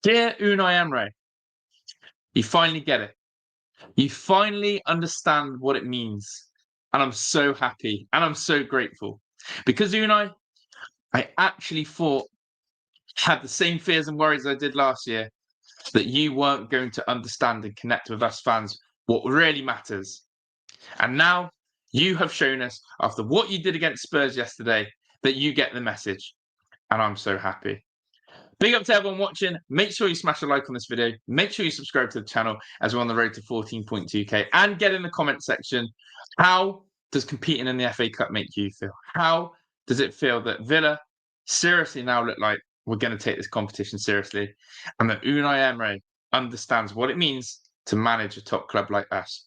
Dear Unai Emery, you finally get it. You finally understand what it means. And I'm so happy and I'm so grateful. Because Unai, I actually had the same fears and worries I did last year, that you weren't going to understand and connect with us fans what really matters. And now you have shown us, after what you did against Spurs yesterday, that you get the message. And I'm so happy. Big up to everyone watching. Make sure you smash a like on this video. Make sure you subscribe to the channel as we're on the road to 14.2k. And get in the comment section, how does competing in the FA Cup make you feel? How does it feel that Villa seriously now look like we're going to take this competition seriously, and that Unai Emery understands what it means to manage a top club like us?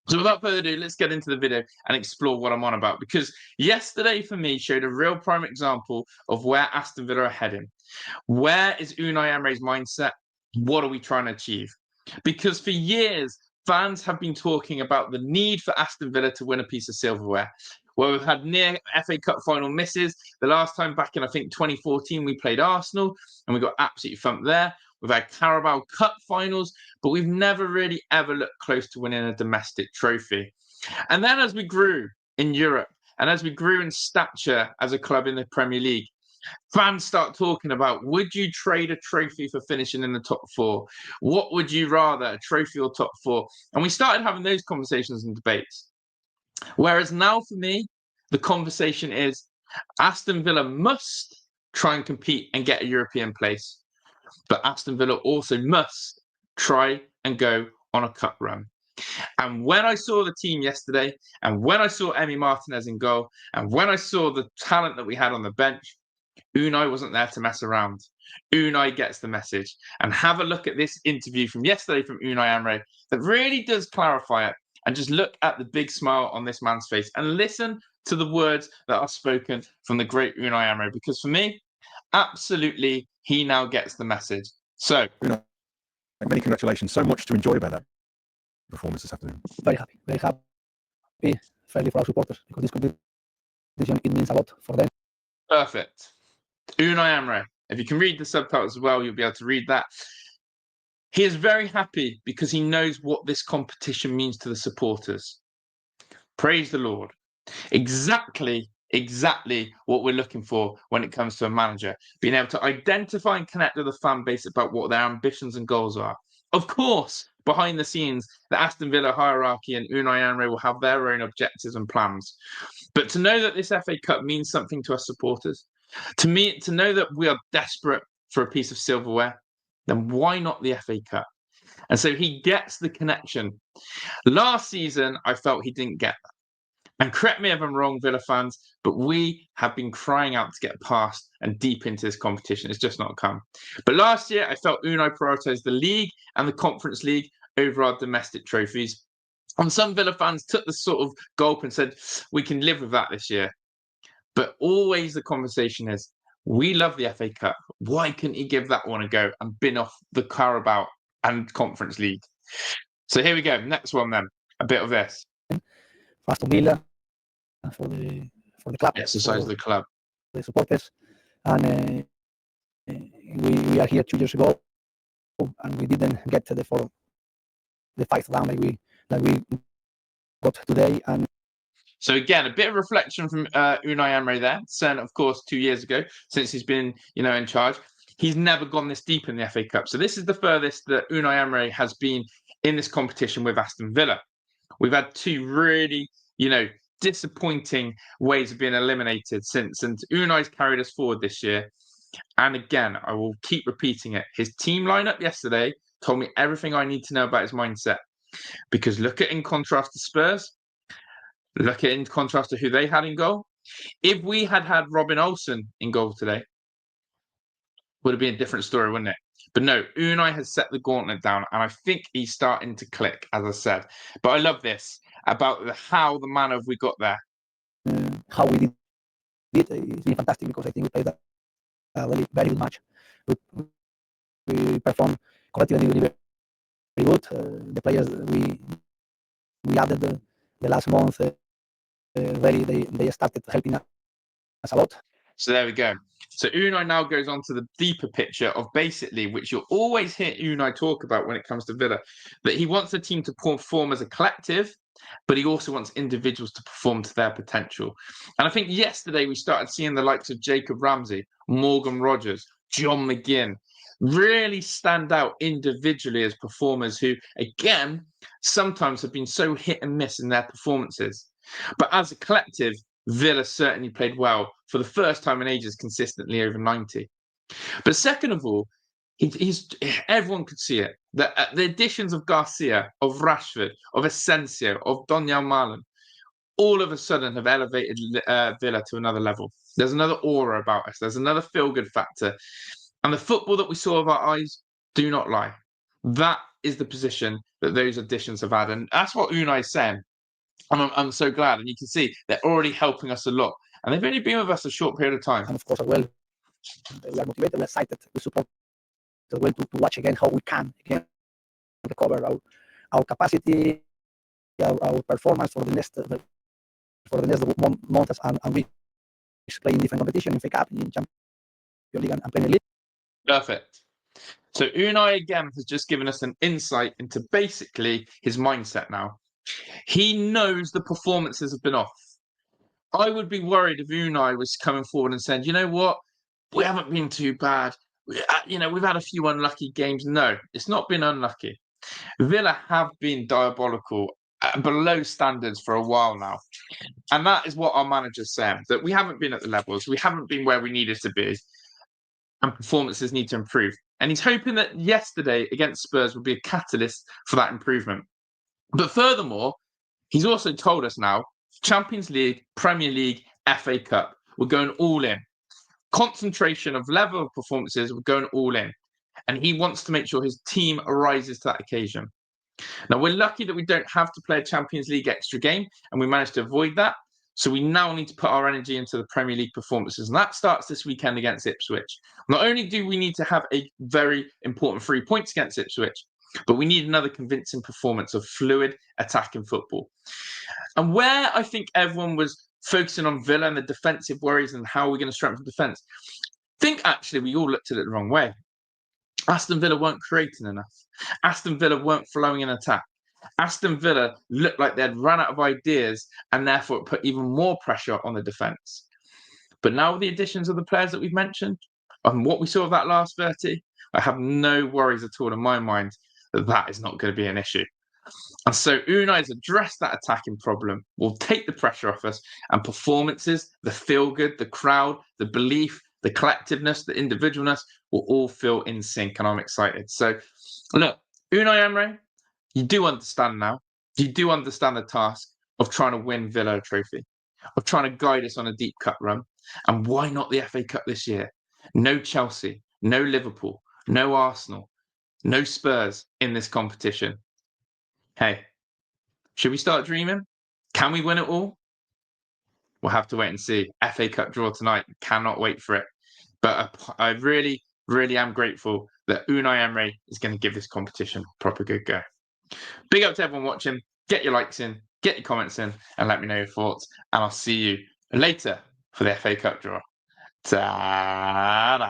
So without further ado, let's get into the video and explore what I'm on about. Because yesterday, for me, showed a real prime example of where Aston Villa are heading. Where is Unai Emery's mindset? What are we trying to achieve? Because for years, fans have been talking about the need for Aston Villa to win a piece of silverware. Well, we've had near FA Cup final misses. The last time back in, I think, 2014, we played Arsenal and we got absolutely thumped there. We've had Carabao Cup finals, but we've never really ever looked close to winning a domestic trophy. And then as we grew in Europe and as we grew in stature as a club in the Premier League, fans start talking about, would you trade a trophy for finishing in the top four? What would you rather, a trophy or top four? And we started having those conversations and debates. Whereas now for me, the conversation is Aston Villa must try and compete and get a European place. But Aston Villa also must try and go on a cup run. And when I saw the team yesterday, and when I saw Emi Martinez in goal, and when I saw the talent that we had on the bench, Unai wasn't there to mess around. Unai gets the message. And have a look at this interview from yesterday from Unai Emery that really does clarify it. And just look at the big smile on this man's face and listen to the words that are spoken from the great Unai Emery. Because for me, absolutely, he now gets the message. So, many congratulations. So much to enjoy about that performance this afternoon. Very happy, fairly for our supporters, because this competition, it means a lot for them. Perfect. Unai Emery. If you can read the subtitles as well, you'll be able to read that. He is very happy because he knows what this competition means to the supporters. Praise the Lord. Exactly what we're looking for when it comes to a manager. Being able to identify and connect with the fan base about what their ambitions and goals are. Of course, behind the scenes, the Aston Villa hierarchy and Unai Emery will have their own objectives and plans. But to know that this FA Cup means something to us supporters, to know that we are desperate for a piece of silverware, then why not the FA Cup? And so he gets the connection. Last season, I felt he didn't get that. And correct me if I'm wrong, Villa fans, but we have been crying out to get past and deep into this competition. It's just not come. But last year, I felt Unai prioritised the league and the Conference League over our domestic trophies. And some Villa fans took the sort of gulp and said, we can live with that this year. But always the conversation is, we love the FA Cup. Why couldn't he give that one a go and bin off the Carabao and Conference League? So here we go. Next one then. A bit of this. Aston Villa, for the club. Exercise the club. The supporters. And we are here 2 years ago, and we didn't get to the 5th down like we got today. And so again, a bit of reflection from Unai Emery there, saying, of course, 2 years ago, since he's been, in charge, he's never gone this deep in the FA Cup. So this is the furthest that Unai Emery has been in this competition with Aston Villa. We've had two really, disappointing ways of being eliminated since, and Unai's carried us forward this year. And again, I will keep repeating it. His team lineup yesterday told me everything I need to know about his mindset. Because look at in contrast to Spurs, look at in contrast to who they had in goal. If we had Robin Olsen in goal today, would have been a different story, wouldn't it? But no, Unai has set the gauntlet down, and I think he's starting to click, as I said. But I love this about how the manner we got there. How we did it, it's been fantastic, because I think we played a really very good match. We performed collectively very good. The players we added the last month, they started helping us a lot. So there we go. So Unai now goes on to the deeper picture of basically, which you'll always hear Unai talk about when it comes to Villa, that he wants the team to perform as a collective, but he also wants individuals to perform to their potential. And I think yesterday we started seeing the likes of Jacob Ramsey, Morgan Rogers, John McGinn really stand out individually as performers who, again, sometimes have been so hit and miss in their performances. But as a collective, Villa certainly played well for the first time in ages, consistently over 90. But second of all, everyone could see it. The additions of Garcia, of Rashford, of Asensio, of Donyell Malen, all of a sudden have elevated Villa to another level. There's another aura about us. There's another feel-good factor. And the football that we saw with our eyes do not lie. That is the position that those additions have had. And that's what Unai is saying. And I'm so glad. And you can see they're already helping us a lot. And they've only been with us a short period of time. And of course, as well, we are motivated, we are excited, we support as well to watch again how we can again recover our capacity, our performance for the next months and weeks, playing different competition in FA Cup, in Champions League and Premier League. Perfect. So Unai again has just given us an insight into basically his mindset now. He knows the performances have been off. I would be worried if Unai was coming forward and saying, you know what, we haven't been too bad. We've had a few unlucky games. No, it's not been unlucky. Villa have been diabolical, below standards for a while now. And that is what our manager's saying, that we haven't been at the levels. We haven't been where we needed to be. And performances need to improve. And he's hoping that yesterday against Spurs would be a catalyst for that improvement. But furthermore, he's also told us now, Champions League, Premier League, FA Cup, we're going all in. Concentration of level of performances, we're going all in. And he wants to make sure his team arises to that occasion. Now, we're lucky that we don't have to play a Champions League extra game, and we managed to avoid that. So we now need to put our energy into the Premier League performances. And that starts this weekend against Ipswich. Not only do we need to have a very important 3 points against Ipswich, but we need another convincing performance of fluid attacking football. And where I think everyone was focusing on Villa and the defensive worries and how we're going to strengthen defence, I think actually we all looked at it the wrong way. Aston Villa weren't creating enough. Aston Villa weren't flowing in attack. Aston Villa looked like they'd run out of ideas and therefore it put even more pressure on the defence. But now with the additions of the players that we've mentioned and what we saw of that last 30, I have no worries at all in my mind that that is not going to be an issue. And so Unai's addressed that attacking problem, will take the pressure off us, and performances, the feel-good, the crowd, the belief, the collectiveness, the individualness will all feel in sync, and I'm excited. So look, Unai Emery, you do understand now. You do understand the task of trying to win Villa a trophy, of trying to guide us on a deep cup run. And why not the FA Cup this year? No Chelsea, no Liverpool, no Arsenal, no Spurs in this competition. Hey, should we start dreaming? Can we win it all? We'll have to wait and see. FA Cup draw tonight. Cannot wait for it. But I really, really am grateful that Unai Emery is going to give this competition a proper good go. Big up to everyone watching. Get your likes in, get your comments in, and let me know your thoughts. And I'll see you later for the FA Cup draw. Ta-da!